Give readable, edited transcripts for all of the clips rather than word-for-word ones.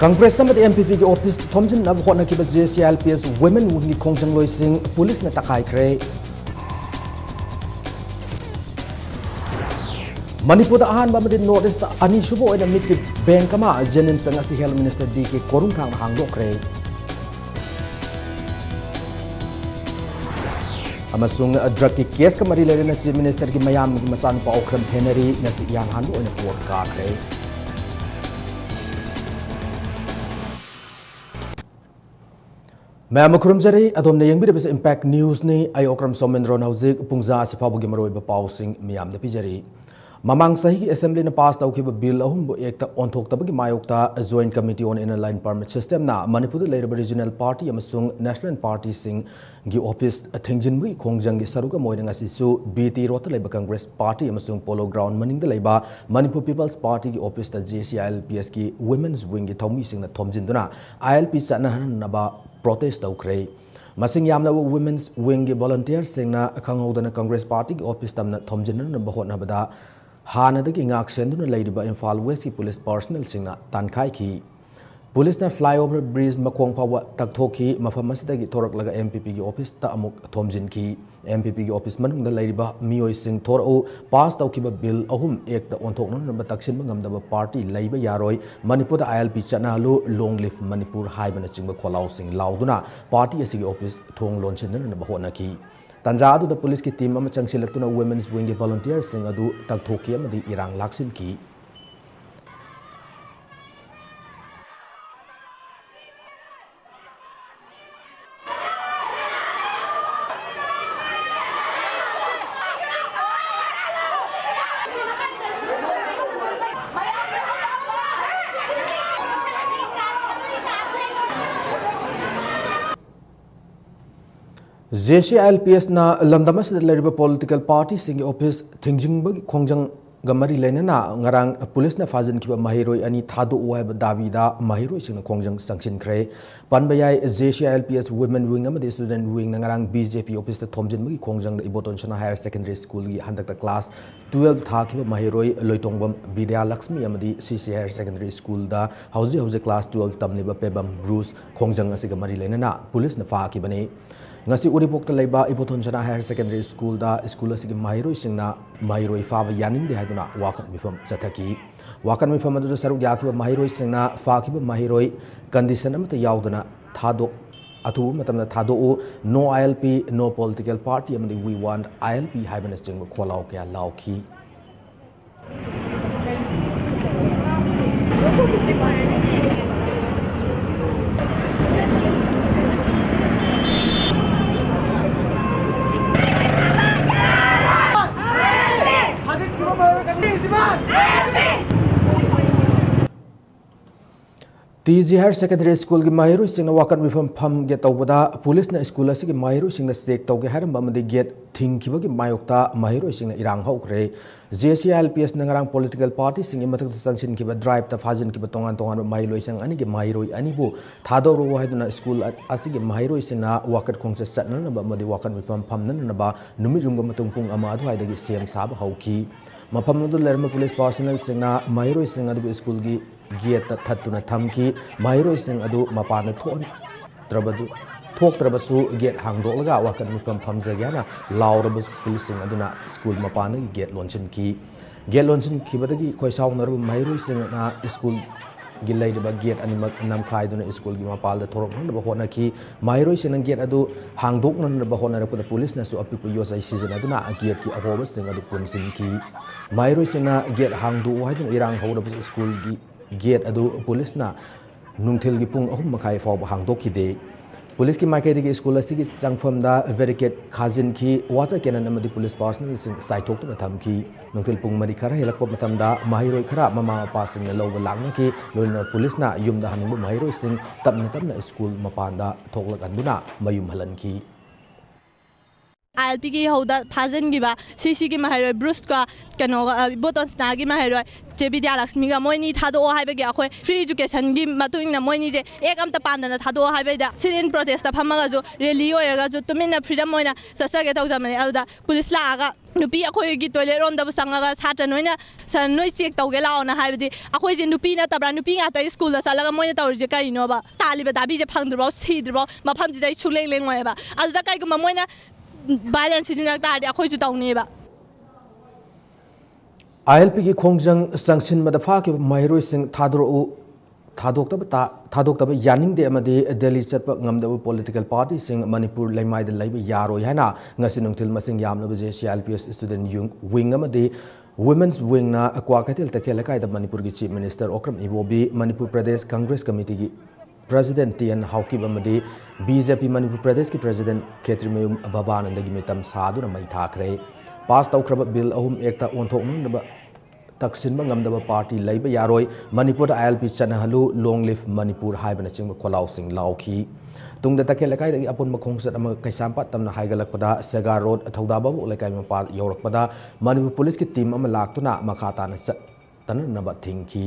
Congress samadi MPP ki office thomjin na hotna ki JCLPS women wing khongjang loising police na takai kre Manipur da ahan ba madi notice ani shubo oina mit ki bank ma jenin tanga si health minister DK korung khang hangdo kre amasung drug ki case ka mari lere na si minister ki mayam ki masan pa okram thenari na si yan hando oina port ka kre मैं मखरुम जरी अदोम ने young भी impact news ने आई ओक्रम सोमेंद्रो नाउजिक पुंजा सिफाबुगी मरोइब पाउसिंग मियाम ने पिजरी ममांग सही की assembly ने पास तौखिब bill अहुम एक ओंथोक्तबगी मायोक्ता joint committee on inner line permit system ना मणिपुर लेरब रीजनल पार्टी अमसुंग नेशनल पार्टी सिंग गी ऑफिस थिंगजिनबुगी खोंगजंग सरुग मोइनंग असिसु बीटी रोत लेब कांग्रेस पार्टी अमसुंग पोलो ग्राउंड मनिंग लेबा मणिपुर पीपल्स पार्टी की ऑफिस JCILPS की वुमेन्स विंग की थौमी सिंग थोमजिंदुना ILP चनहनबा protest तौखरे मसिंग यामना वुमेन्स विंग की वॉलंटियर सिंगना खंगौदना कांग्रेस पार्टी की ऑफिस तमना थोमजिनन बहोनबदा हानदगी ngak senduna leidiba Imphal West की पुलिस पर्सनल सिंगना तानखाई की पुलिस ने फ्लाईओवर ब्रिज मखोंग फाव तकथोकी मफम असिदगी थोरकलगा MPP की ऑफिस ता अमुक थोमजिन की MPP की ऑफिस मनुंगदा leidiba मियोय सिंग थोरओ पास तौखिबा बिल अहुम एक ता ओंथोकनब तक्सिनबा ngamdaba पार्टी leiba यारोय मणिपुर ILP चनालु लॉन्ग लिव मणिपुर हाइबना चिंग खोलाउ सिंग लाउदुना पार्टी असिगी ऑफिस थोंग लोनचिनन बहोना की तंजा अदुदा पुलिस की टीम अमा चंगसिलक्तुना वुमेन्स विंग की वॉलंटियर सिंग अदु तकथोकी अमदी इरांग लाक्सिन की JCILPS na lamdama sida leriba political party singi office thingjingbagi khongjang gamari lenana ngarang police na fazin kiba mahiroi ani thadu wa ba davida mahiroi singna khongjang sanction kre panbayai JCILPS women wing amadi student wing na ngarang BJP office ta thomjinbagi khongjang da iboton chana higher secondary school gi handakta class 12 tha kiba mahiroi loitongbam Vidya Lakshmi amadi CC higher secondary school da hauji class 12 tamliba pebam Bruce khongjang asiga mari lenana police na fa kibani ngasi uripokta leiba iboton chana higher secondary school da school asigi mahiroi singna mahiroi fawa yaning de haiduna wakan mifam jathaki wakan mifam adu saruk yakhiba mahiroi singna fakiba mahiroi condition amata yauduna thado athu matamna thado no ILP no political party amadi we want ILP haibana sing kholau kya lauki TG Higher Secondary School की माहिरों सिंह वाकन विफम फम के तौबदा police ने school असिगी माहिरों सिंह check तौगे हरम बमदे गेट थिंग की मायोक्ता माहिरों सिंह इरांग हौखरे JCILPS नंगरांग पॉलिटिकल पार्टी सिंह मथक संगसिन की ड्राइव ता फाजिन की तोंगान तोंगान माहिरों सिंह अनि के माहिरों अनि बु थादोरो हाइदुना स्कूल असिगी माहिरों सिंह वाकट खोंगसे चटनन बमदे वाकन विफम फम ननबा नुमिरुंग मतुंग पुंग अमा अदुहाइदगी सेम साब हौकी मफम नुदु लरम पुलिस पर्सनल सिंह माहिरों सिंह अदु स्कूल की गेट थत्तुना थमकी माहिरों सिंह अदु मपान थोक्त्रबसु गेट हांगदोलगा वाकन मिफम फमजग्याना लाउरबस पुलिस सिंह अदुना स्कूल मपान गेट लॉन्चिन की बदगी खोइसाउनरब माहिरों सिंह ना स्कूल गिल्लाइदबा गेट अनिमक नमखाइदुना स्कूल की मपाल थोरकनब होनकी माहिरों सिंह गेट अदु हांगदोकनब होनरपद पुलिस नसु अपिकु योजै सिजनदुना गेट की अहोब सिंह अदु पुनसिन की माहिरों सिंह गेट हांगदो हाइदुना इरांग हौरब स्कूल की गेट अदु पुलिस ना नुंगथिल की पुंग अहुम मखाई फाव हांगदोखिदे पुलिस की माइकेदी की स्कूल असिगी संगफम दा वेरिकेट खाजिन की वाटर कैनन अमदी पुलिस पर्सनल सिंग साइथोक तो थम की नुंगथिल पुंग मरी खरा हेलक मतम दा माहिरोय खरा ममा मपा सिंग लौब लांग की लोइना पुलिस ना युम दा हनिंग माहिरोय सिंग तपना स्कूल मपान दा थोकलक अंदुना मयुम हलन की ILP की हौदा फाजन गिबा CC की महैरोय ब्रूस का कनो बोटोन्सना की महैरोय जे विद्या लक्ष्मी का मोइनी थादो हाइबगे अखोय फ्री एजुकेशन की मतुंग ना मोइनी जे एक अमता पांदना थादो हाइबेदा सिरिन प्रोटेस्ट फमगा जो रैली होयगा जो तुमिना फ्रीडम होइना ससगे तौजमने अदा पुलिस लागा नुपी अखोय की टॉयलेट रोम दब संगा छात्र नोइना सन नोइ चेक तौगे लाओना हाइबदि अखोय जे नुपी ना तबरा नुपी गाता स्कूल दा चलगा मोइना तौरजे करिनोबा तालिबा दाबी जे फंगद्रबो सिद्रबो मफम जिदै सुलें लें होयबा अदा काइगुमा मोइना बायलेंस सिजिना तादि अखोय जु तौनेबा ILP की खोंजंग संगसिन मदफा के महिरोई सिंह थादोक्तब यानिंगदे अमदे दिल्ली चटप ngamdab political party sing Manipur laimai de laiba yaroi hana ngasi nungtil masing yamnab je CLPS student wing amade women's wing na akwa katil takel kai da Manipur ki chief minister Okram Ibobi Manipur Pradesh Congress committee ki president Tian Haukib amade BJP Manipur Pradesh ki president Khetrimeyum Bhavananda gi mitam sadu na mai thakre pass taukraba bill ahum ekta onthok taksin ngamdaba party laiba yaroi Manipur ILP chanahalu long live Manipur haibana ching kholau sing lauki tungda takel kai da apun makhongset ama kaisampa tamna haigalakpada Segar road thaudaba bu lekai mapa yorakpada Manipur police ki team ama laktuna makhata na tanna thingki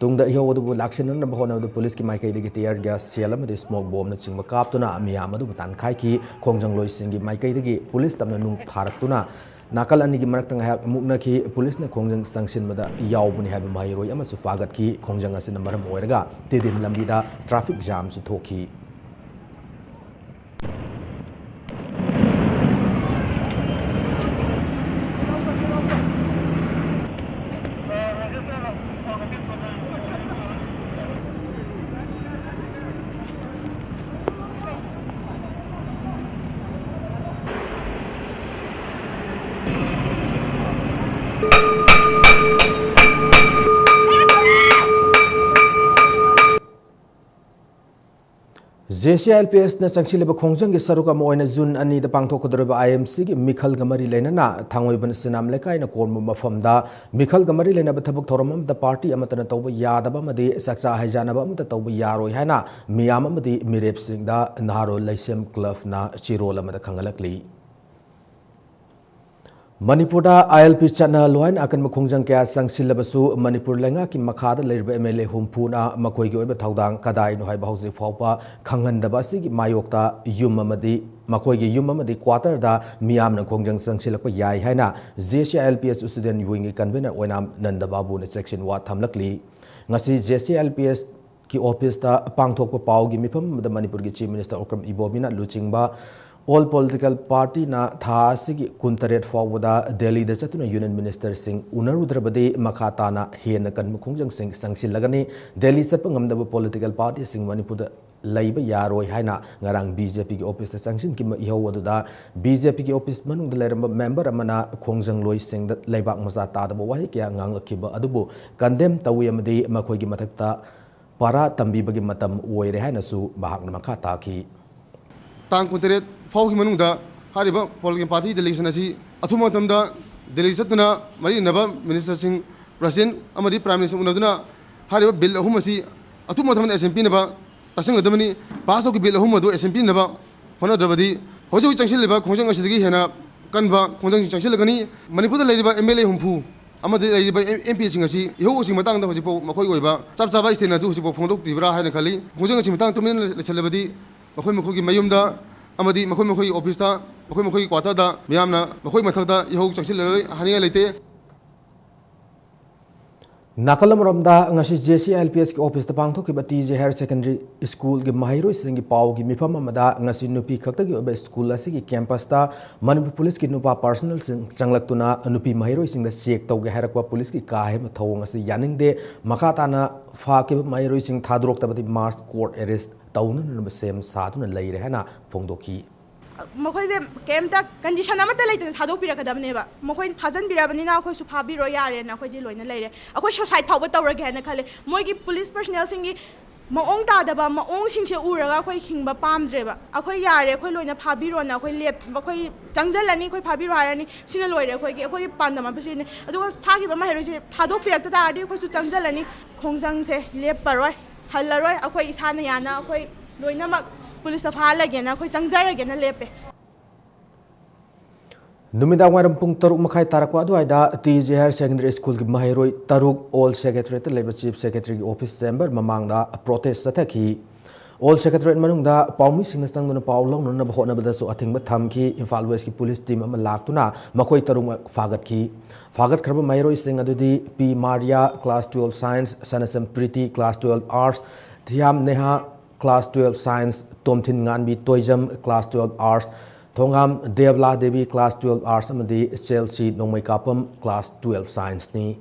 tungda yodu bu laksin na bahona the police ki maikai de tear gas selam de smoke bomb na chingma kaptuna miyam adu tan khai ki khongjang loi singi maikai de police tamna nung tharatuna nakal ani gi marak tang ha mukna ki police na khongjang sanction mada yaubuni ha mai roi ama su fagat ki khongjang asina maram oiraga tidin lambi da traffic jam su thoki JCLPS na changchileba khongjang gi saruka moina jun ani da pangthok kodroba IMC gi mikhal gamari lena thangoi ban sinam lekai na kormu mafam da mikhal gamari lena ba thabuk thoramam da party amatana tawba yadaba madi sakcha haijana ba amta tawba yaroi haina miyam amadi mirep sing da naharo laisem club na chirol amada khangalakli Manipur da ILP chana loin akan makhongjang kya sangsilabasu Manipur lenga ki makhada leirba MLA humpuna makoi gi oiba thaudang kadai no hai bahauji phawpa khangandaba si gi mayokta yum amadi makoi gi yum amadi quarter da miyam na khongjang sangsilakpa yai haina JCLPS student wing convener oinam nandababu na section wa thamlakli ngasi JCLPS ki office ta pangthokpa pau gi mifam da Manipur gi chief minister Okram Ibobina luchingba all political party na tha sigi kuntaret fawda Delhi da chatuna union minister sing unarudrabade makhata na hen kan mukhongjang sing sangsil lagani Delhi satpa ngamdaba political party sing Manipur da laiba yaroi haina ngarang BJP ki office sangsin ki ihawadu da BJP ki office manung da leramba member amana khongjang loi sing da laibak masa ta da wahi kya nganglakiba adubu condemn tawi amadi makhoi gi mathakta para tambi bagi matam oire haina su bahak na makhata ki tang kuntaret faw ki manungda hariba political party delegation asi athuma tamda Delhi satuna mari naba minister sing president amadi prime minister unaduna hariba bill ahum asi athuma thaman SMP naba tasang adamani pass ki bill ahum adu SMP naba hona drabadi hoji changsil leba khongjang asidagi hena kanba khongjang changsil lagani Manipur da leiba MLA humpu amadi leiba MP sing asi iho sing matang da hoji po makoi oiba chap chaba state na du hoji po phongdok tibra haina khali khongjang asi matang tumin lechalabadi makoi ki mayumda amadi makoi office ta makoi quarter da miyamna makoi mathak da ihok changsil loi haninga leite nakalam ramda ngasi JCLPS ki office ta pangthok ki TJ Higher Secondary School gi mahiroi singi pau gi mifam amada ngasi nupi khakta gi oba school asi gi campus ta Manipur police ki nupa personal changlaktuna nupi mahiroi sing da check tawge harakwa police ki kahe ma thawng asi yaning de makhata na fa ki mahiroi sing thadrok tabati Mars court arrest tawna na sem satuna leire hana phongdoki मखोइजे केमता condition अमता लेते थादो पिरकदबनेबा मखोइ फाजन बिराबनिना अखोइ सु फाबिरो यारे ना अखोइ लोइना लेरे अखोइ सोसाइट फावबा तवरगे हना खले मोइगी पुलिस पर्सनल सिंगी मओंग तादबा मओंग सिंगसे उरगा अखोइ हिंगबा पामद्रेबा अखोइ यारे अखोइ लोइना फाबिरो ना अखोइ लेप अखोइ चंगजलनी अखोइ फाबिरो हारनी सिना लोइरे अखोइ पांदमा बसिने अदुगा फागिबा माहेरोइसे थादो पिरकता तारदि अखोइ सु चंगजलनी खोंजंगसे लेपरोय हल्लरोय अखोइ इसाना याना अखोइ लोइना पुलिस फालगे ना अखोइ चंगजरगे ना लेपे Numidang waram pung taruk makai tarakwa duaida TJ Higher Secondary School ki mahairoi taruk All Secretary Labor Chief Secretary Office Chamber mamangda protest sathaki All Secretary manungda paumi singna sangduna paulong nuna bahona badasu athingba thamki Imphal West ki police team ama laktuna makoi taruk fagat kharba mahairoi sing adudi P Maria Class 12 Science Sanasam Priti Class 12 Arts Thiam Neha Class 12 Science Tomthin Nganbi Toijam Class 12 Arts Thongam Devla Devi Class 12 Arts amadi Chelsea Nongmai Kapam Class 12 Science ni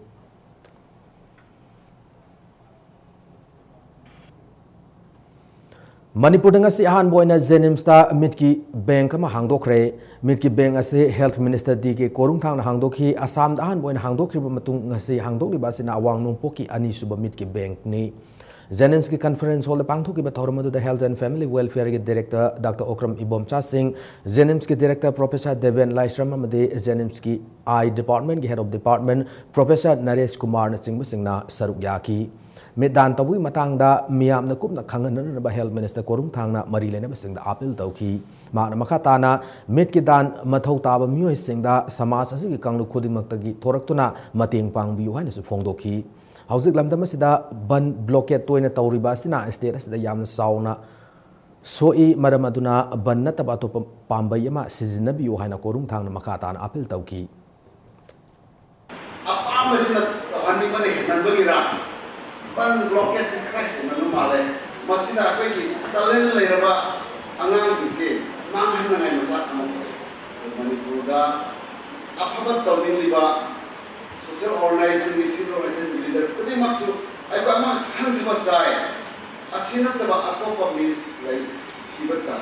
Manipur ngasi ahan boina Zenimsta mitki bank ama hangdokre mitki bank ase Health Minister DK Korung thang na hangdokhi Assam ahan boina hangdokri matung ngasi hangdokli basina awang nungpoki ani suba mitki bank ni Jenims की conference hall पांगथो की बतौर the Health and Family Welfare के Director Dr. Okram Ibomcha Singh, Jenims की Director Professor Deven Laisram amade Jenims की Eye Department की Head of Department Professor Naresh Kumar na Singh singna saruk yaki. Medan tabui matangda miyam na kupna khangan na Health Minister Korung thangna mari lena basingda appeal tauki. Makna makatana mit ki dan mathau taba miyoi singda samas asi ki kanglu khudimagtagi thoraktuna mating pangbiu haina su phongdokhi. Hauzik lamdam asida ban blockade toina tawriba sina state asida yamna sauna soi maram aduna ban nataba to pambai ama sizinabiu haina korung thangna makatana appeal tauki apam sina hani mane nanbagi ra ban blockade se crack nanu male masina koi ki talen leiraba angang singse mang hanga ngai masa amok Manipur da apabat tawding liba social organization ni civil organization leader kudi maksu ai ba ma khan thima dai asina taba atopa means like thibata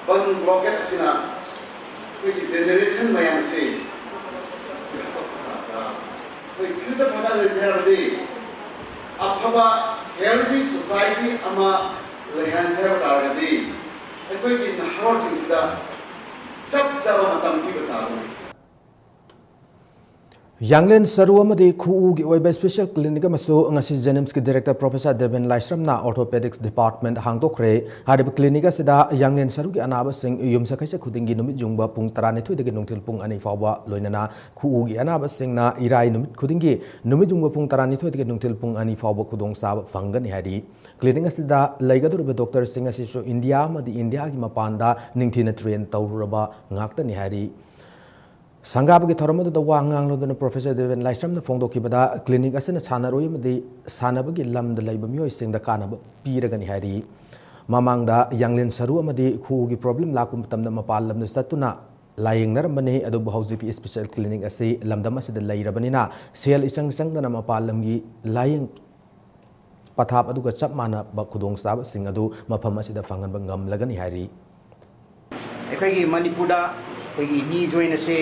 ban blockade asina koi generation mayam se koi future pada reserve afaba healthy society ama lehan se batagadi koi ki naharo singida chap chaba matam ki batagani Yanglen Saru amadi khu gi oiba special clinic amaso ngasi Jenims ki Director Professor Deven Laisram na Orthopedics Department hangdokre harib clinic asida Yanglen Saru ki anaba sing yum sakaisa khudingi numit jungba pung 12 dagi nungthil pung ani fawba loinana khu gi anaba sing na irai numit khudingi numit jungba pung 12 dagi nungthil pung ani fawba khudong sab fangani hari clinic asida laigadur be doctor sing asi so India amadi India gi mapanda ningthina train tawraba ngakta ni hari Sangab ki thoramadu da wangang lodana Professor Deven Laisram na phongdokibada clinic asana sanaroi amadi sanabagi lamda laiba miyoi singda kanaba piragani hari mamangda Yanglen Saru amadi khu gi problem lakum tamna mapal lamna satuna laying narambane adu hauji special clinic ase lamdam asida lairabanina sel isang sangdana mapal lamgi laying pathap aduga chap mana ba khudong sab sing adu mafam asida fangan ba ngam lagani hari ekhoi Manipurda koi ni join ase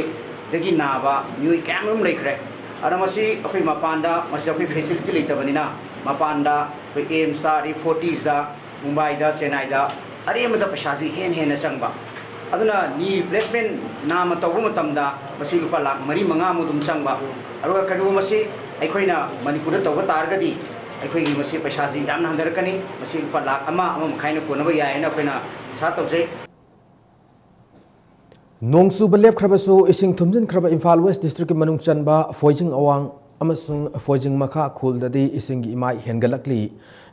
dagi naba new camera lekre aramasi akoi mapanda masi akoi facility leitabanina mapanda koi aim study 40s da Mumbai da Chennai da are amada pashaji hen na changba aduna ni replacement nama tawbu matamda masi lupa lakh mari manga mudum changba aruga kadu masi aikoina Manipur da tawba targadi aikoi gi masi pashaji jamna handarakani masi lupa lakh ama khaina konaba yaina koina sa tawse Nongsu belep krabasu ising thumjin kraba Imphal West District ki manung chanba foijing awang amasung foijing makha khuldadi ising gi imai hengalakli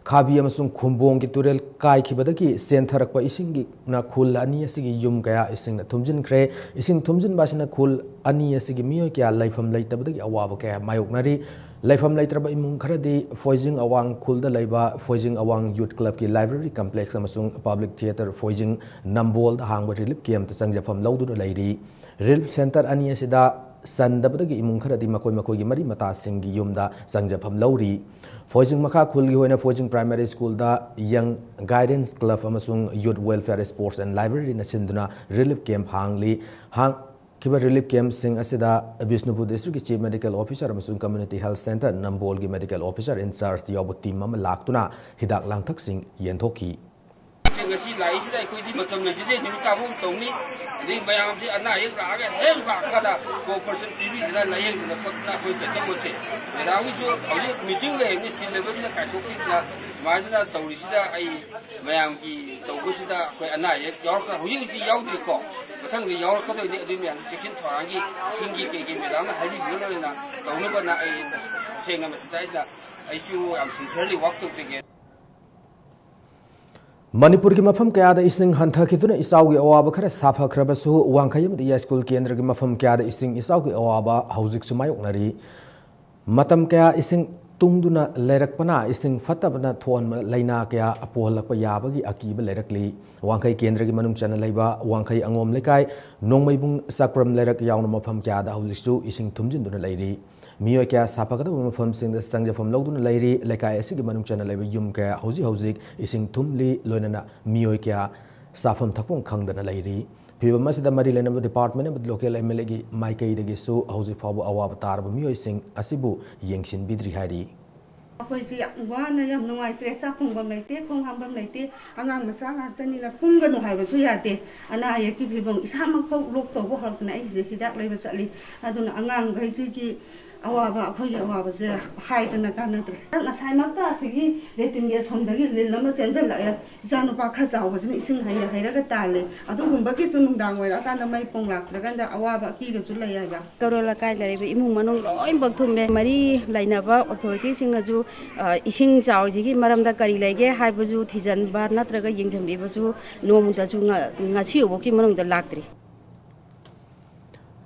khabi amasung khumbong ki turel kai khibadagi sentharakpa ising gi na khul ani asigi yum kaya ising na thumjin kre ising thumjin basina khul ani asigi miyo kya laifam laitabadagi awaba kaya mayoknari laifam laitraba imung kharadi foijing awang khulda laiba foijing awang youth club ki library complex amasung public theater foijing nambol da hangba relief camp ta sangjafam lawdu lairi relief center ani asida sandabadagi imung kharadi makoi gi mari mata singi yumda sangjafam lawri foijing makha khulgi hoina foijing primary school da young guidance club amasung youth welfare sports and library na sinduna relief camp hangli hang Kiba relief camp sing asida Bishnupur district chief medical officer amasung community health center Nambol medical officer in charge the yobu team ama laktuna hidak langthak sing yenthoki ngasi lai sida koi di matam le jide ni ka bum tong ni de mayam ji ana yek ra ga he ra ka da ko person tv da la yek na pak na koi ka to se da wi so awi meeting le ni sin le ba ni ka to ki na ma da to ri sida ai mayam ki to ko sida koi ana yek yaw ka hui di yaw di ko mathang ni yaw ka do ni adi myang section thwang gi singi ke ge me da na hai di no na to no ba na ai senga ma sida ida ai su am sincerely work together Manipuri ki mafam kaya da ising hantha kituna isaw gi awaba khara safa khrabasu wangkhai amdi ya school kendra gi mafam kaya da ising isaw gi awaba hauzik sumayok nari matam kaya ising tungduna lerakpana ising fatabana thon laina kaya apolakpa yabagi akiba lerakli wangkhai kendra gi manung chana leiba wangkhai angom lekai nongmaibung sakram lerak yauna mafam kaya da hauzik su ising thumjin duna leiri मियो क्या साफाकद मफम सिंग संजफम लौदुन Larry लेकाय असिग मनुंग चना lab yum क्या हौजी हौजिक इसिंग थुमली लोइनना मियो क्या साफम थकपों खंगदना Larry फिबम मसिदा मरी लेनब department अब local MLA गी माइकैदगी सु हौजी फाबु अवाब तारब मियो सिंग असिबु यंगसिन बिद्री हारी अखोइसे वाना याम नुंगाइत्रे चाखुंबम लैते खोंहांबम लैते आंगां मचा गातनिना पुंगनु हाइबसु याते अना आयकी फिबम इसामखौ लोक तौबो हरतना आइजे हिदाक लैब चली अदुना आंगां गैजिगी अवाबा अखोइ अवाबसे हाइदना कानद्रे नसाइमक्ता सिगी लेटिंगे सोंदगी लिलमा चेंजलाय जानुपा खा जावबसिन इसिं हाय हायरागा ताले अदुगुंबगी सुनुंदांग वैरा काना मै पोंलाक्त्रगंदा अवाबा किबसु लैयाबा करोला काय लैबे इमुंग मनुंग लोइ बगथुमने मरी लाइनाबा अथॉरिटी सिंगजु इसिंग जावजिगी मरमदा करी लैगे हाइबजु थिजनबा नत्रगा यंगजमबेबजु नोमुदाजु ngasi उबोकी मनुंगदा लाक्त्रि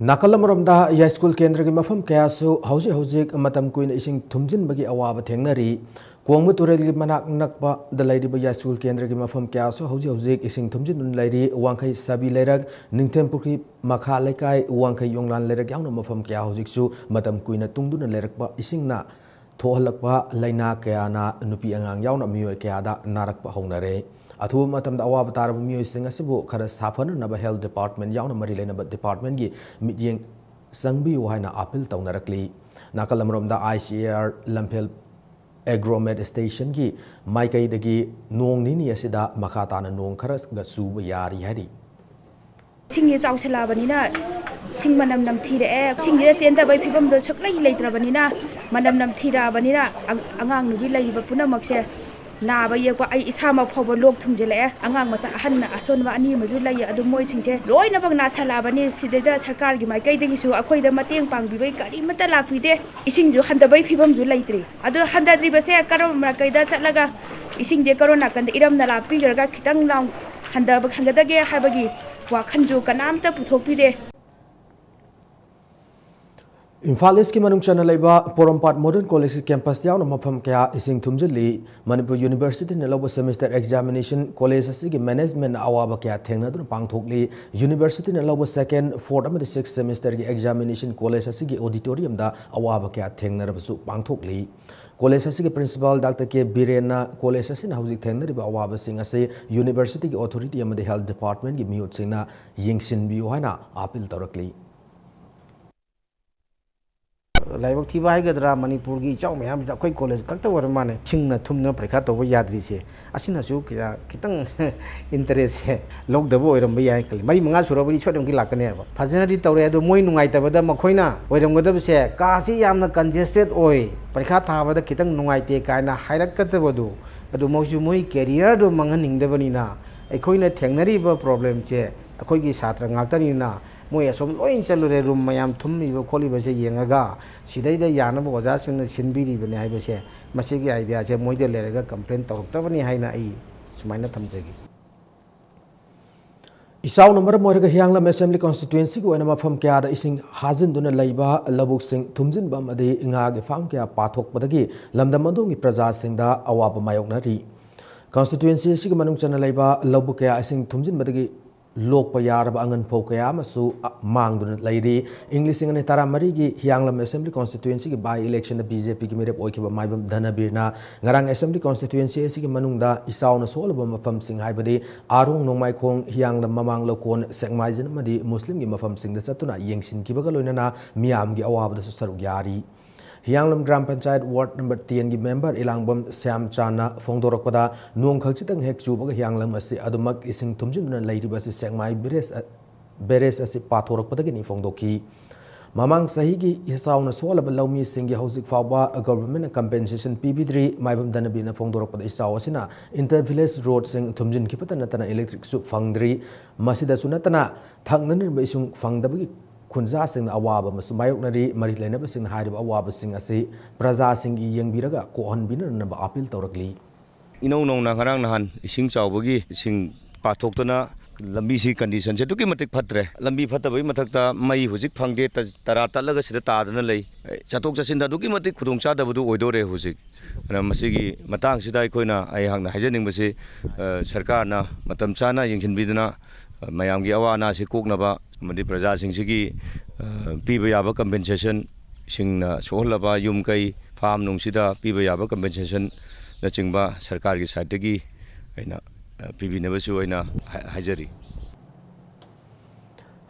नाकलमरमदा या स्कूल केंद्र की मफम कयासु हौजी हौजिक मतम कुइन इसिंग थुमजिन बगी अवाब थेंगनरी कोंगमु तुरेल की मनाक नकपा द लैरिब या स्कूल केंद्र की मफम कयासु हौजी हौजिक इसिंग थुमजिन नुन लैरी वांखै सबी लैरक निंगथेमपुरी मखा लेकाय वांखै योंगलान लैरक यावना मफम कया हौजिकसु मतम कुइन तुंगदुन लैरकपा इसिंगना थोहलकपा लैना कयाना नुपी अंगांग यावना मियोय कयादा नारकपा हौनरे अथुब मतम अवाब तारब मियोइसिंग असिबु खरा साफननब हेल्थ डिपार्टमेंट यावना मरी लेनब डिपार्टमेंट की मियेंग संगबियु हाइना अपील तौनरकली नाकलमरोमदा ICAR लम्फेल एग्रोमेट स्टेशन की माइकैदगी नोंग निनी असिदा मखा ताना नोंग खरा सुब यारी हारी सिंगे चाउसलाबनिना सिंग मनम नम थीरे सिंगे चेंदबै फिबमदो सकलै लैत्रबनिना मनम नम थीराबनिना अंगांग नुबि लैब पुनमक्से नाबा येको आई इसामा फबो लोक थुंजले अंगांग मचा अहन असोनवा अनि मजु लै अदु मोय सिंजे लोइना बग ना छलाबनि सिदेदा सरकार गी माइकैदगिसु अखोइदा मतेंग पांगबिबै करिमता लाफिदे इसिंजु हंदबै फिबमजु लैत्रि अदु हंदद्रिबसे करोम माइकैदा चलगा इसिंजे करोना कंद इरमना लापिगरगा खितंग नाउ हंदब हंगदगे हाबगी वाखनजु कनामता पुथोकपिदे इम्फाल ईस्ट की मनुंग चना लेबा पोरमपाट मॉडर्न कॉलेज कैंपस यावना मफम कया इसिंग थुमजली मणिपुर यूनिवर्सिटी ने लौब सेमेस्टर एग्जामिनेशन कॉलेज असिगी मैनेजमेंट अवाबा कया थेंगनादुन पांगथोकली यूनिवर्सिटी ने लौब सेकेंड फोर्थ अमदि सिक्स सेमेस्टर की एग्जामिनेशन कॉलेज असिगी ऑडिटोरियम दा अवाबा कया थेंगनरबसु पांगथोकली कॉलेज असिगी प्रिंसिपल डॉक्टर के बीरेना कॉलेज असिना हौजिक थेंगनरिबा अवाबा सिंग असे यूनिवर्सिटी की अथॉरिटी अमदि हेल्थ डिपार्टमेंट की मिहुत सिंगना यिंगसिनबियु हाइना अपील तौरकली लाइबक थी बाइगद्रा मणिपुर की इचाउ मैम अखोई कॉलेज कक्त वर माने सिंगना थुमना परीक्षा तब याद्रीसे असिनासु खितंग इंटरेस्ट है लौदबो ओइरम याय कल मरी मंगा सुरबरी छोदम की लाकने है फजनरी तौरे अदो मोय नुंगाइतबदा मखोइना ओइरमगदबसे कासी यामना कंजेस्टेड ओइ परीक्षा थाबदा खितंग नुंगाइते कायना हाइरकतबदु अदो मौजु मोय कैरियर दो मंगनिंगदबनिना अखोइना थेंगनरीबा प्रॉब्लम चे अखोइगी छात्र गाक्तनिना मोय असोम लोइन चलुरे रूम मयाम थुमनिबो खोलिबसे येंगागा सिदैदा यानब ओजासिंगना सिनबिरिबने हाइबसे मसिगी आइडिया से मोयदे लेरगा कंप्लेन तौरक्तबनी हाइना आई सुमाइना थमजगी इसाउ नंबर मोरगा हियांगलम असेंबली कॉन्स्टिट्यूएंसी को ओइना मफम क्यादा इसिंग हाजिनदुना लैबा लबुक सिंग थुमजिनबा मदि इंगागे फाम क्या पाथोकपदगी लमदम अदोंगी प्रजा सिंगदा अवाब मायोकनारी कॉन्स्टिट्यूएंसी सिग मनुंग चना लैबा लबुक क्या इसिंग थुमजिनबदगी लोक यारब अंगन फौ कया मांगदुन लैरी इंग्लिश सिंगने तारा मरी की हियांगलम असेंबली कॉन्स्टिट्यूएंसी की बाई इलेक्शन बीजेपी की मेरे ओइखिबा माइबम धनबीरना ngarang असेंबली कॉन्स्टिट्यूएंसी की मनुंगदा इसाउना सोलब मफम सिंग हाइबदि आरोंग नोंमाइखोंग हियांगलम ममांग लोकोन सेंगमाइजन मदि मुस्लिम की मफम सिंग द चतुना यंगसिन किबगा लोइनना मियाम की अवाबदसु सरुक यारी Hianglam Gram Panchayat Ward number 10 gi member Ilangbam Siam Chana Fongdorokpada Nuang Khachitang Hek Chubaga Hianglam asi adumak ising tumjin lairiba si Sengmai Beres asi Pathorokpadagini Fongdoki. Mamang sahigi isaw na swalab lawmi singi hausik fawba government compensation PB3 maibam danabi na fongdorokpada isaw asina inter-village road sing tumjin kipatan natana electric su fangdri masida sunatana thangnan ba isung fangdabagi khunja sing na awaba masu mayoknari mari lainaba sing hairiba awaba sing asi praja sing i yengbiraga kohon bina na ba appeal tawrakli inong nong na ngarang nahan ising chawbagi ising pathokna lambi si condition se tuki matik phatre lambi phatabai mathakta mai hujik phangde tara talaga sida tadana lei chatok chasin da tuki matik khudong cha da budu oidore hujik ana masigi matang sida koina ai hangna hajening basi sarkar na matam chana yengsin biduna mayam gi awana si kokna ba madi praja sing sigi piba yaba compensation singna sohlaba yum kai farm nung sida piba yaba compensation na chingba sarkar gi side gi aina PB nebasu aina hajari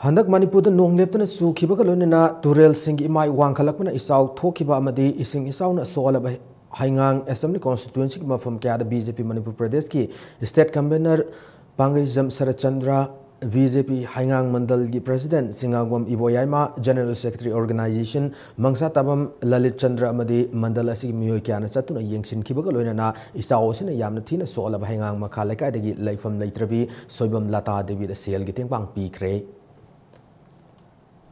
Handak Manipur nong leptana su khibaga loinana turel sing imai wangkhalakna isaw thokiba amadi ising isaw na solaba haingang assembly constituency ki mafam kya da BJP Manipur Pradesh ki state convener Pangai Jam Sarachandra BJP Haingang Mandal ki President Singagwam Iboyaima General Secretary Organization Mangsa Tabam Lalit Chandra amadi Mandal asi miyoi kyana chatuna yengsin khibaga loinana isaw sina yamna thina solaba haingang makha lekai dagi laifam leitrabi soibam lata devi da sel gi tengpang pikre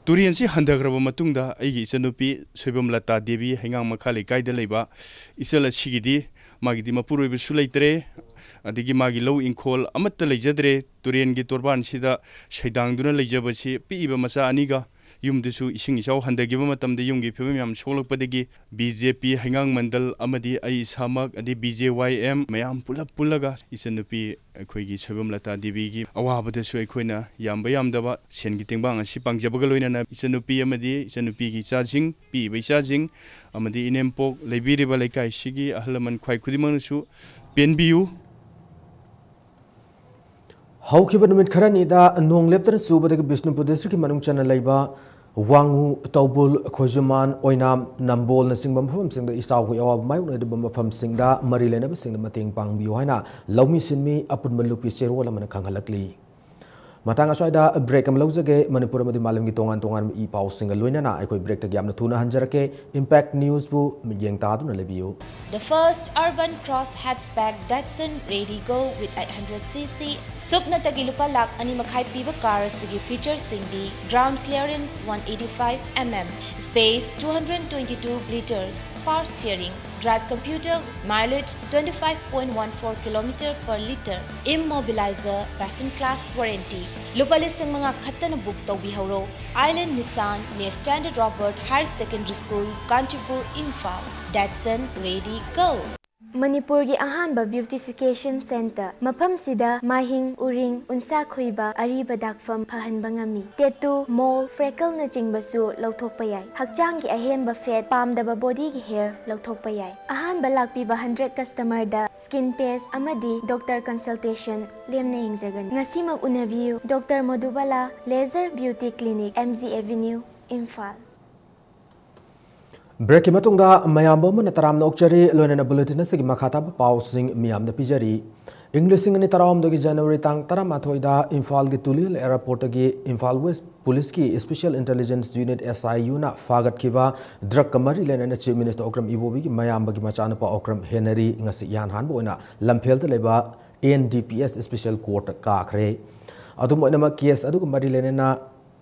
Turian si handagraba matungda aigi isanupi soibam lata devi haingang makha lekai da leiba isala sigidi magidi mapuroi bisu leitre adigi magi low inkol amatta leijadre turian gi torban sida shaidang duna leijabasi piiba macha aniga yumdusu ising isaw handagiba matamde yumgi phibam yam solokpadagi BJP Haingang Mandal amadi ai samak adi BJYM mayam pulap pulaga isanupi khoigi soibam lata devi gi awabada su khoina yamba yamdaba sengi tengbang asi pangjabaga loinana isanupi amadi isanupi gi chajing pi baisajing amadi inempok leibiriba lekai sigi ahlaman khwai khudimang su penbiu Haukiba numit kharani da nong leptana subadagi Bishnupur district ki manung chana leiba Wangu Taubul Khojuman Oinam Nambol na singbam pham singda isaw hu yawa mayu na dibam pham singda marilena ba singda mating pangbiu haina lawmi sinmi apun malupi serwa lamana khanghalakli Matang aswaida break am lawjage Manipur amadi malam gi tongan tongan I paw singa loinana aikoi break tagi amna thuna hanjarake Impact News bu yeng ta du na lebiu The first urban cross hatchback Datsun Ready Go with 800cc Supna tagi lupa lak ani makhai piba car sigi features singdi ground clearance 185 mm space 222 liters power steering drive computer mileage 25.14 km per liter immobilizer passenger class warranty lupa lising mga khattana book tawbi hawro Island Nissan near Standard Robert Higher Secondary School Kantipur Imphal Datsun Ready Go Manipur gi ahanba beautification center mafam sida mahing uring unsa khoiba ariba dakfam phahan bangami tattoo mole freckle na chingbasu lauthokpa yai hakchang gi ahemba fat pamdaba body gi hair lauthokpa yai ahanba lakpi ba 100 customer da skin test amadi doctor consultation lemna hingjagan ngasi mag unabiu Dr. Madhubala Laser Beauty Clinic MZ Avenue Imphal Break ki matungda mayam bom na taram na okchari loina bulletin sigi makhata pausing miyam da pijari English sing ni taram dogi January tang taram athoida Imphal gi Tulil airport gi Imphal West Police ki Special Intelligence Unit SIU na fagat kiba drug kamari lena na Chief Minister Okram Ibobi gi mayam bagi machana pa Okram Henry ngasi yan han boina lamphel te leba NDPS Special Court ka khre adum oina ma case adu kamari lena na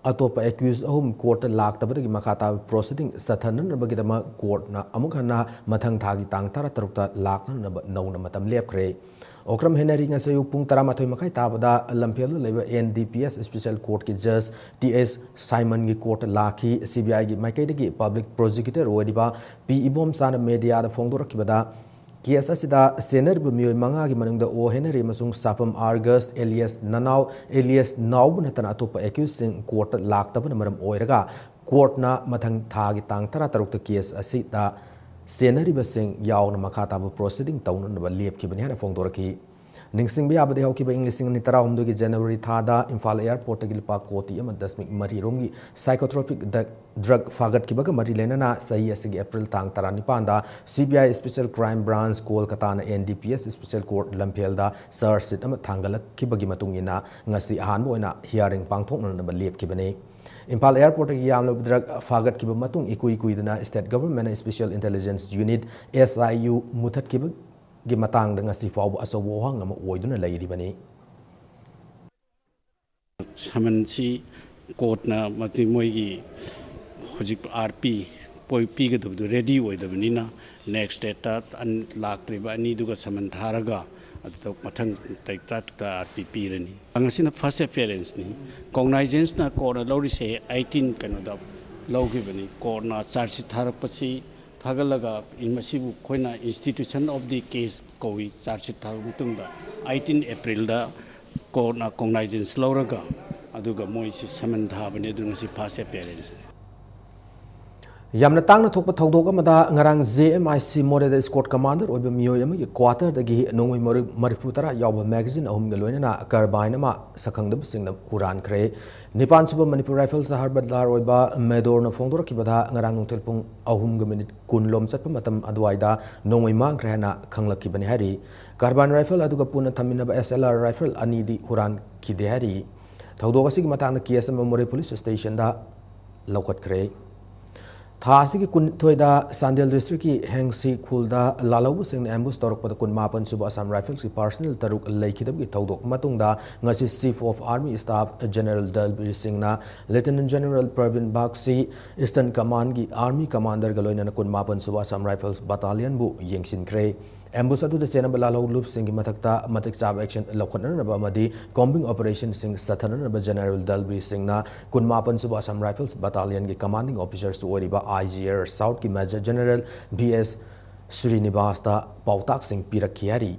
Atopa accused ahum court lak tabagi makata proceeding sathanan bagidama court na amukhana mathang thagi tang tara tarukta lak na nauna matam lepkre Okram Henry nga sayu pung taramathoi makai tabada lampel leba NDPS Special Court ki judge TS Simon gi court laki CBI gi makai dagi public prosecutor wadiba P ibom sana media da fongdor kibada Kiasa sida sener bumiyoi manga gi manungda o Henry masung sapam August Elias Nanau Elias Naub na tan atopa accusing court lak tabana maram oiraga court na mathang thagi tang tara taruk ta case asita sener basing yaw na makata proceeding taun na lep ki bani hana fongdor ki ningsing bi abadi hauki ba English ni tara humdu gi January thada Imphal airport gi lipa koti ama 10.3 rom gi psychotropic drug fagat ki baga mari lenana sahi asigi April tang 19 da CBI special crime branch Kolkata na NDPS special court Lampel da search sit ama thangalak ki bagi matung ina ngasi ahan bo ina hearing pangthok na ba lep ki bane Imphal airport gi yamlo drug fagat ki ba matung ikui dana state government special intelligence unit SIU muthat ki gi matang da ngasi faw asawo hang ama oiduna leiribani samansi court na mati moigi hojik RP poi pigadu ready oidabani na next data an laktriba ani duga saman tharaga adu mathang taikta ta RP pirani angasina first appearance ni cognizance na court lori se 18 kanoda logibani court na charge tharapasi Thagalaga in Masibu Koina institution of the case Kowi charge Tarutunda 18 April da Kona cognizance Lauraga Aduga Moisi Samantha Benedunasi pass appearance. Yamna tang na thokpa thodok amada ngarang JMIC Model Escort Commander oiba miyoy ama quarter dagi nongoi mariputara yawba magazine ahum galoina na carbine ama sakhangdab singna huran kre Nipan suba Manipur Rifles Harbat Lar oiba Medor na fongdora kibada ngarang nungtel pung ahum ga minute kunlom satpa matam adwaida nongoi mang kre na khanglak kibani hari carbine rifle aduga puna thaminaba SLR rifle ani di huran kide hari thodok asigi matang na KSM Memorial Police Station da laukat kre Thasi ki kun thoida Sandel district ki Hengsi khulda lalawu sing ambush torok pada kun mapan suba Assam Rifles ki personnel taruk laikidam ki thodok matungda ngasi Chief of Army Staff General Dalbir Singh na Lieutenant General Pravin Bakshi Eastern Command ki Army Commander galoina na kun mapan suba Assam Rifles Battalion bu yengsin kre ambush adu de senaba lalawu loop sing ki mathakta matik chab action lokhatna na ba madi combing operation sing sathana na ba General Dalbir Singh na kun mapan suba Assam Rifles Battalion ki commanding officers to oriba IGR South ki Major General BS Srinivas ta pautak sing pirakhi hari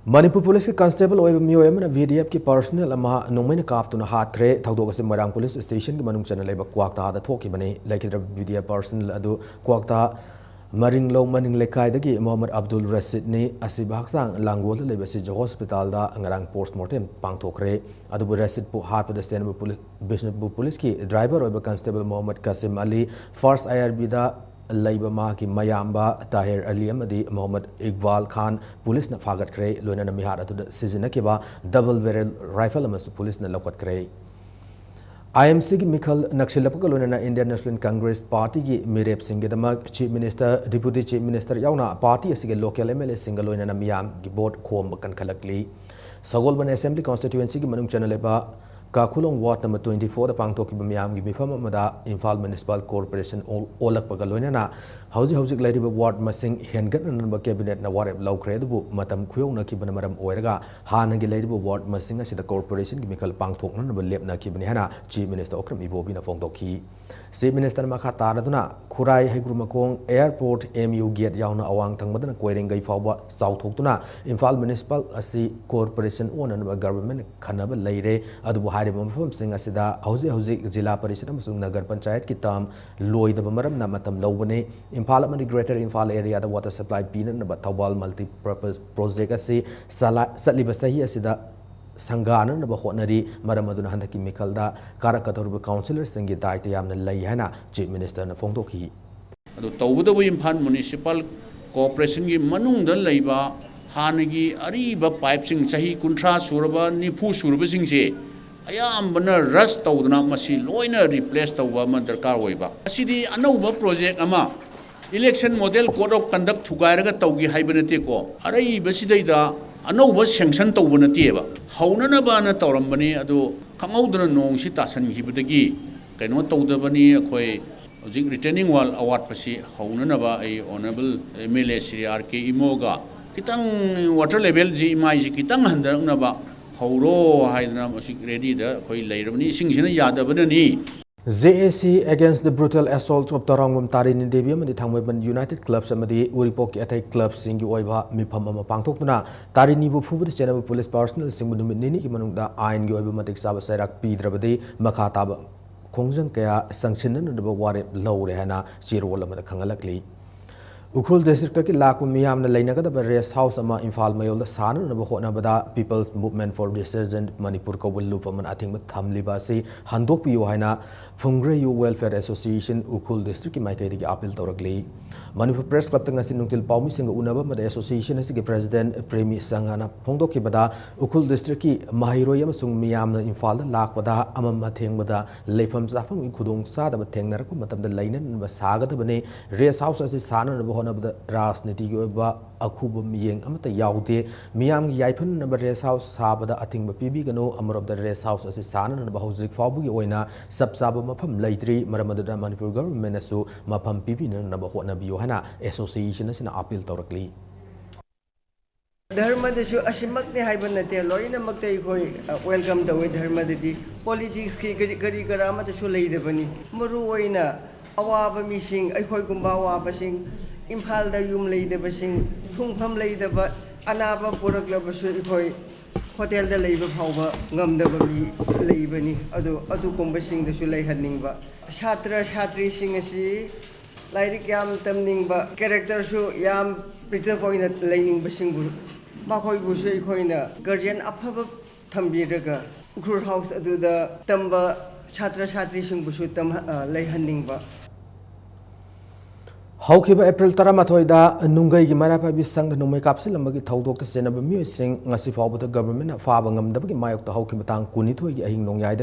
Manipur Police ki constable oiba miyoy amana VDF ki personnel ama nongmaina kaptuna hatkre thodok ase Marang Police Station ki manung chana leba kwakta da thoki bane laikidra VDF personnel adu kwakta Maring Low Maning Lekai dagi Muhammad Abdul Rasid ni asib haksang langgol leba si hospital da ngarang postmortem pangthokre adu Rasid pu hat pada Senbu Police Business Police ki driver oiba constable Muhammad Kasim Ali first IRB da Laiba ma ki Mayamba Tahir Ali amadi Muhammad Iqbal Khan police na fagat kre loina na mihar atu sizina ke ba double barrel rifle amasu police na lokat kre IMC ki Mikhal Nakshilapaka loina na Indian National Congress Party ki Mirep Singh ke damak Chief Minister Deputy Chief Minister yauna party asige local MLA single loina na miyam ki board khom kan khalakli Sagolban Assembly constituency ki manung channel ba Kakulong Ward number 24 the Pangtoki Bamiam Gibifam Mada Imphal Municipal Corporation Olak Pagaloina na Hausi Lady Ward Masing Hengat and Cabinet na Warep Low Credible Matam Kuyong Kibanaram Oerga Hanagi Lady Ward Masing as the corporation Gimikal Pangtok number Lepna Kibanihana Chief Minister Okram Ibobina Fongtoki Chief Minister Makataraduna Kurai Hegrumakong Airport MU Gate Yauna Awang Tangmadan Querengai Fawa South Hoktuna Imphal Municipal Asi Corporation One and Government Kanaba Lady Adu Mafam sing asida hausi Zilla Parishad amasung Nagar Panchayat ki tam loidaba maram na matam lawbane Imphal amadi Greater Imphal area da water supply pinan na Thawal multi purpose project asi satliba sahi asida sangana na ba hotnari maram aduna handaki Mikhalda Karakatorbu councillor singi daita yamna lai hana Chief Minister na fongdoki adu tawbudabu Imphal Municipal Corporation gi manungda leiba hanagi ariba pipe sing sahi kuntra suraba nifu suraba sing se ayambana rush tawduna masi loina replace tawba ma darkar oiba asidi anauba project ama election model code of conduct thugairaga tawgi haibanate ko arai basidaida anauba sanction tawbanate ba haunana ba na tawrambani adu khangaudana nong si tasan hibadagi kaino tawdabani akhoi hojik returning wall award pasi haunana ba ai honorable MLA Sri RK Imoga kitang water level ji mai ji kitang handarna ba Hauro Haidana Musik ready the Koi Lairani Singina Yadabanani JAC against the brutal assaults of Tarangum Tarin in Debium and the Tangwaban United Clubs and the Uripoki Attack Clubs Singi Oiva Mipama Pangtokuna Tarini Fubu General Police Personnel Singunini Manunda Ain Goibatic Saba Sarak Pidrabadi Makataba Kongjang Kaya Sanction and the Ware Low Rehana Chirola Kangalakli Ukhul district ki lakwa miyam na lainagada rest house ama Imphal mayol sana na bahona bada People's Movement for Resurgent Manipur ko lupa man ating mat thamliba si handok piyo haina Phungre Yu Welfare Association Ukhul district ki maikai digi appeal tawragli Manipur Press Club tanga sinungtil paumi singa unaba mada association asi ki president Premi Sangana phongdok ki bada Ukhul district ki mahiroi amasung miyam na Imphal da lakbada amam matheng bada leifam zafam ki khudong sa da batheng narak matam da lainan ba sagada bane rest house asi sana na राजनीति की अखुब मियेंग अमत याउदे मियाम की याइफन number रेस हाउस साबदा अथिंग पीबी गनो अमरब द रेस हाउस असे साना न बहुजिक फाबुगी ओइना सब साब मफम लैत्री मरमददा मणिपुर गवर्नमेंट असु मफम पीबी न बहु नबियो हना एसोसिएशन असिना अपील तौरकली धर्मदसु असिमकने हाइबन नते लोइनमकते अखोय वेलकम तवे धर्मददि पॉलिटिक्स की गरी गरामतसु लैदबनी मरु ओइना अवाब मिसिंग अखोय गुंबा अवाबसिंग इम्फाल दा युम लैदबसिंग थुंगफम लैदब अनाब पुरकलबसु अखोय होटल दा लैब फावबा ngमदब मी लैबनी अदु कुंबसिंग दसु लैहनिंगबा छात्र छात्री सिंग असि लाइरिक याम तमनिंगबा कैरेक्टर सु याम प्रिजर्व ओइना लैनिंगबसिंग माखोय बुसु अखोयना गार्जियन अफब थंबिरगा उखुर हाउस अदुदा तंबा छात्र छात्री सिंग बुसु तम लैहनिंगबा हौखिबा एप्रिल 13 दा नुंगई की मरापाबी संघ नुमै कापसिलमगी थौदोक सेनब मियोसिंग ngasi फावबद गवर्नमेंट फाब ngamdabagi mayok ta hौखिबा तांग 12 gi ahing nongyai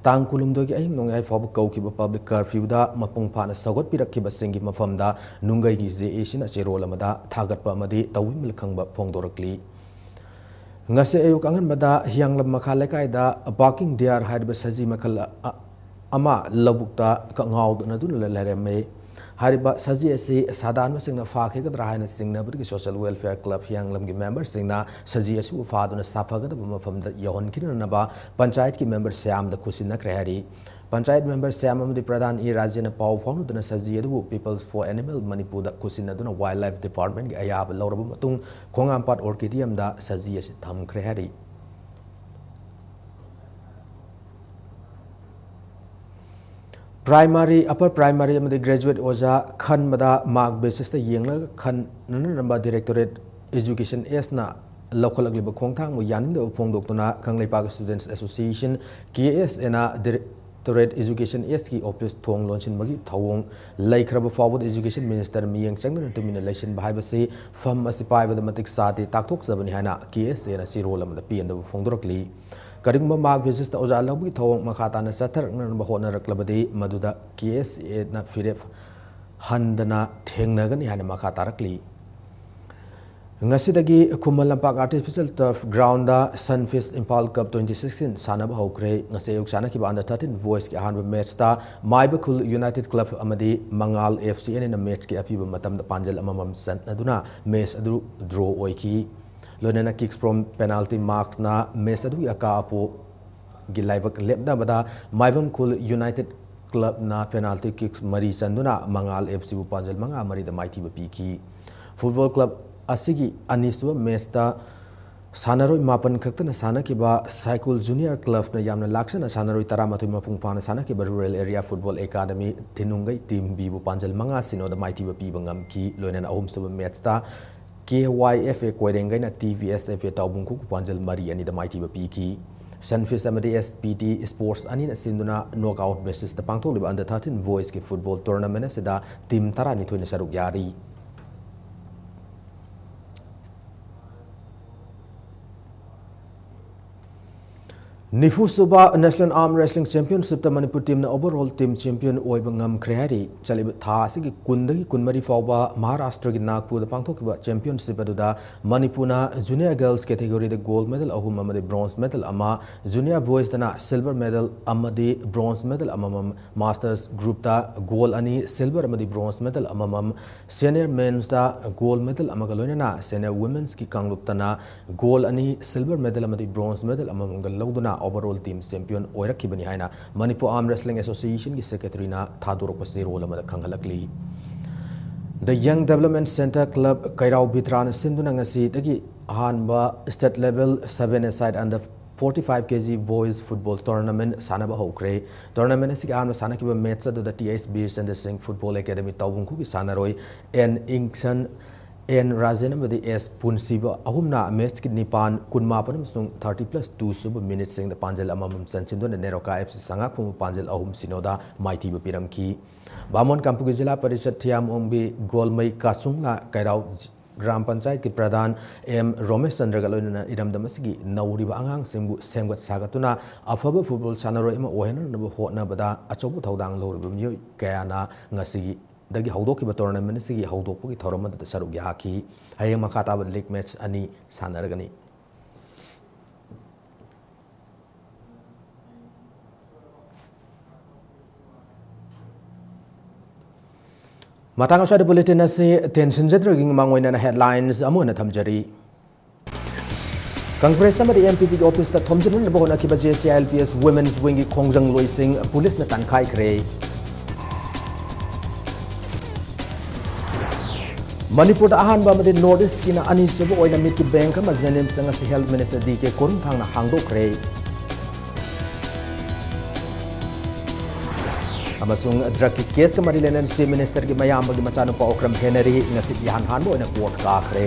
तांग 19 gi ahing nongyai फाब कौखिबा पब्लिक कर्फ्यू दा मपुंग फाना सगत पिरखिबा सिंगी मफमदा नुंगई की जे एसिना चेरोल अमदा थागतपा अमदी तौविमल खंगबा फोंगदोरकली ngasi ayuk anganbada hianglam makha lekaida barking deer haidba saji makal ama labukta ka ngaud na dun lereme hariba saji asi sadan masingna fakhe gadra haina singna budgi social welfare club hianglam gi members singna saji asi ufaduna safagada mafamda yahon kinna ba panchayat ki members syam da kusina krehari panchayat members syam amdi pradhan e rajyana paw faunuduna saji adu peoples for animal manipur da kusina duna wildlife department gi ayab lawrab matung khongampat orchidium da saji asi tham krehari primary upper primary अमदी graduate ओजा खन मदा mark basis ता येंगला खन number directorate education S ना लखलगलिब खोंगथांग मु यानिंग द फोंगदोक्तोना खंगलेपाग स्टूडेंट्स एसोसिएशन केएस एना डायरेक्टोरेट एजुकेशन एस की ऑफिस थोंग लॉन्चिन मगी थौंग लैखरब फॉरवर्ड एजुकेशन मिनिस्टर मियंग चंगन तुमिन इलेक्शन भाइबसे फम असि पाइबद मतिक साते ताकथोक जबनि हाना केएस एना सिरोल अमदा पीएन द फोंगदोरकली करिंगबा मार्क बेसिस ता ओजा लबगी थौंग मखाताना सथर न बहोना रकलबदे मदुदा केएस एना फिरेफ हंदना थेंगनगनि हाना मखातारकली ngasi खुमल लंपाक आर्टिफिशियल टर्फ ग्राउंड दा सनफिश इंफाल कप 2016 सानब हौखरे ngasi योग साना किबा अंडर 13 वॉइस के अहानब मैच ता माइबखुल यूनाइटेड क्लब अमदी मंगाल एफसी एन मैच के अपीब मतम दा पांजल अममम सनदुना मैच अदु ड्रॉ ओइकी लोनेना किक्स फ्रॉम पेनाल्टी मार्क्स ना मैच अदु अकापो गिलाइबक लेबदा बदा माइबम खुल यूनाइटेड क्लब ना पेनाल्टी किक्स मरी चंदुना मंगाल एफसी बु पांजल मंगा मरी दा माइटी बपीकी फुटबॉल क्लब असigi aniswa mesta sanaroi mapan khakta sana kiba cycle junior club na yamna laksana sanaroi taramathui mapung pana sana kiba rural area football academy tinungai team b bu panjal manga sino da mighty ba piba ngam ki loinen ahum sub match ta KYFA koirengai na TVSFA taubung ku panjal mari ani da mighty ba piki Sunfish amadi SPD Sports ani na sinduna knockout basis ta pangthok liba under 13 voice ki football tournament asida team tarani thoina saruk yari Nifu Suba National Arm Wrestling Championship ta Manipur team na overall team champion oiba ngam khreari chalib tha asigi kundagi kunmari fawba Maharashtra gi Nagpur da pangthokiba championship aduda Manipur na junior girls category da gold medal ahum amadi bronze medal ama junior boys da na silver medal amadi bronze medal amamam masters group da gold ani silver amadi bronze medal amamam senior men's da gold medal amagaloina na senior women's ki kanglup ta na gold ani silver medal amadi bronze medal amamam galoduna overall team champion oirakibani haina Manipur Arm Wrestling Association ki secretary na thadorokpase role amada khanghalakli The Young Development Center Club Kairau Bitran sinduna ngasi tagi ahanba state level 7 aside under 45 kg boys football tournament sanaba hokre tournament asig amna sanakiba match adu the TS Bir Center Singh Football Academy tawbung ku sanaroi en Ingsan en Rajen amadi S Punsiba ahumna match ki nipan kunma pan musung 30+2 sub minutes sing the panjal amam sanchindo ne neroka FC sanga kum panjal ahum sinoda maiti ba piram ki Bamon Kampugi Jila Parishad Thiam Ongbi Golmai Kasungla Kairau Gram Panchayat ki Pradhan M Romesh Chandra Galona Iramdamasigi Nauriba Angang Simbu Semgat Sagatuna Afaba Football Sanaro Ima Ohena Nabu Hotna Bada Achobu Taudang Loribum Kayana Ngasigi Dagi Haudoki Tournament Sigi Haudoki Tournament the Sarugi Haki Hayama Kata League Match Ani Sanaragani Matang asada bulletin nasi tension jetraging mangwaina headlines amuna thamjari Congress sama di MPP office ta thomjin na bohona kiba JCLPS Women's Wing Khongjang Loising police na tankai kre Manipur da ahan ba made Northeast kina ani sebo oina mit ki bank ma zenem tanga si health minister DK Korun thang na hangdo kre amasung drug ki case ka marilenan si minister ki mayam bagi macano pa okram henry ngasi ihan hanbo na court ka kre